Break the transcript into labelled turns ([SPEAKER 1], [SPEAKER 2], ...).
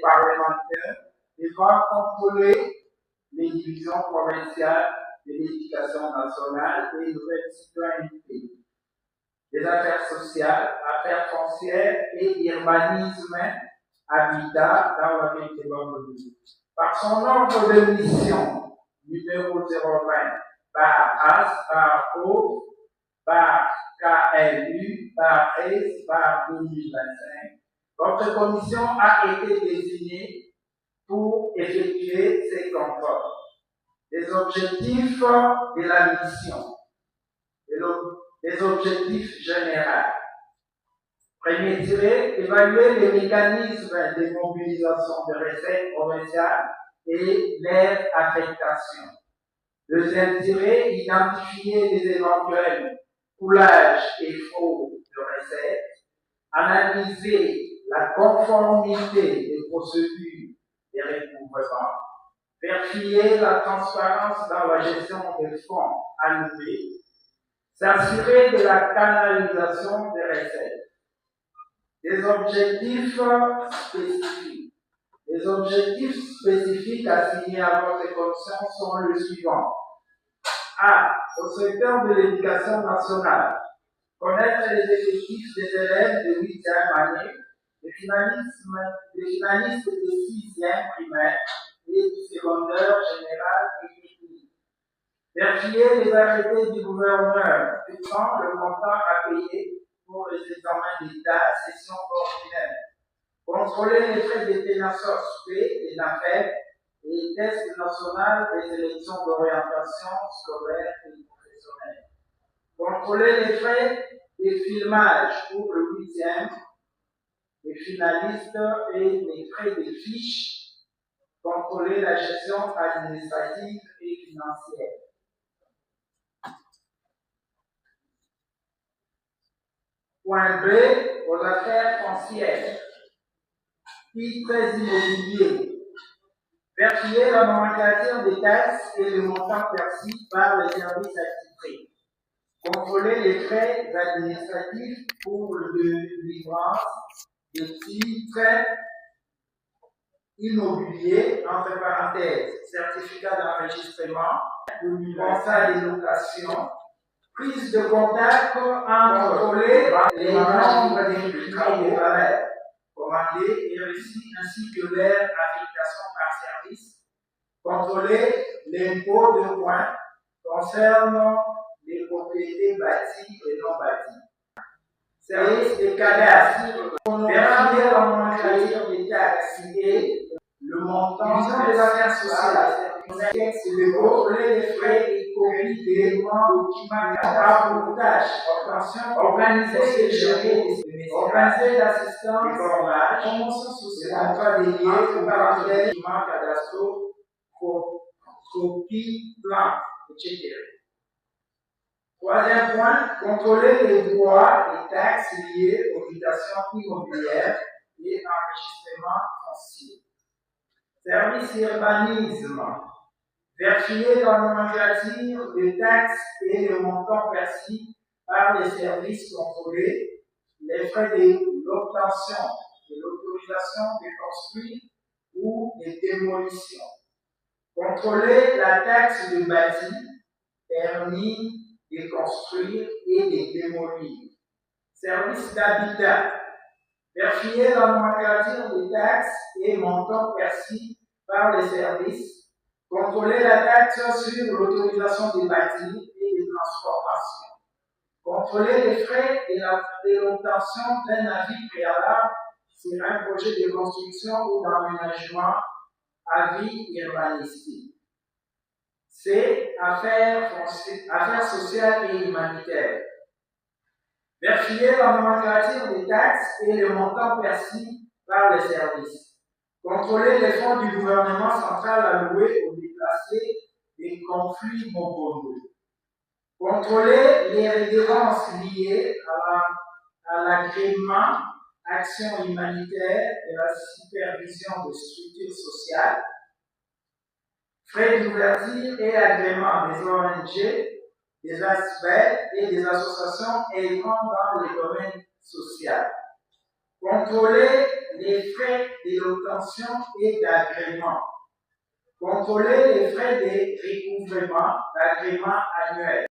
[SPEAKER 1] parlementaires devra contrôler les divisions provinciales de l'éducation nationale et de la citoyenneté, des affaires sociales, affaires foncières et urbanisme, habitat dans la territoire de l'île. Par son ordre de mission, numéro 020, AS/O, KLU, S, 2025, votre commission a été désignée pour effectuer ces contrôles. Les objectifs de la mission, les objectifs généraux. Premier tiré, évaluer les mécanismes de mobilisation de recettes provinciales et leur affectation. Deuxième tiré, identifier les éventuels coulages et fraudes de recettes. Analyser la conformité des procédures de recouvrement. Vérifier la transparence dans la gestion des fonds alloués. S'assurer de la canalisation des recettes. Des objectifs spécifiques. Les objectifs spécifiques assignés à votre commission sont les suivants. A. Au secteur de l'éducation nationale, connaître les effectifs des élèves de 8e année, des finalistes de 6e primaire et du secondaire général et technique. Vérifier les arrêtés du gouverneur fixant le montant à payer pour les examens d'État, session ordinaire. Contrôler les frais de pénation et d'affaires et les tests nationaux des élections d'orientation scolaire et professionnelle. Contrôler les frais de filmage pour le 8e, les finalistes et les frais de fiches. Contrôler la gestion administrative et financière. Point B, aux affaires foncières. Titres immobiliers. Vérifier la nomenclature des taxes et le montant perçu par les services attitrés. Contrôler les frais administratifs pour le délivrance des titres immobiliers, entre parenthèses, certificat d'enregistrement, contrat de location, prise de contact entre les membres des tribunaux de valeurs commandés et reçus ainsi que leur affectation par service, contrôler l'impôt de points concernant les propriétés bâties et non bâties. Service des cadastres, vérifier la nomenclature des taxes et le montant des affaires sociales. Contrôler les frais et copies des documents pour tâche, organiser et gérer organiser l'assistance, promotion sociale, contrat délié, parallèle, documents cadastraux, copies, plans, etc. Troisième point, contrôler les droits et taxes liés aux mutations immobilières et enregistrement foncier. Service urbanisme. Vérifier la nomenclature des taxes et le montant perçu par les services contrôlés, les frais de l'obtention de l'autorisation de construire ou de démolition. Contrôler la taxe de bâti, permis de construire et de démolir. Service d'habitat. Vérifier la nomenclature des taxes et montants perçus par les services. Contrôler la taxe sur l'autorisation des bâtis et des transformations. Contrôler les frais de l'obtention d'un avis préalable sur un projet de construction ou d'aménagement, avis urbanistique. C. Affaires sociales et humanitaires. Vérifier la nomenclature des taxes et le montant perçu par les services. Contrôler les fonds du gouvernement central alloués aux déplacés des conflits mondiaux. Contrôler les redevances liées à l'agrément, action humanitaire et la supervision des structures sociales. Frais d'ouverture et agrément des ONG, des aspects et des associations œuvrant dans le domaine social. Contrôler les frais de l'obtention et d'agrément. Contrôler les frais de recouvrement d'agrément annuel.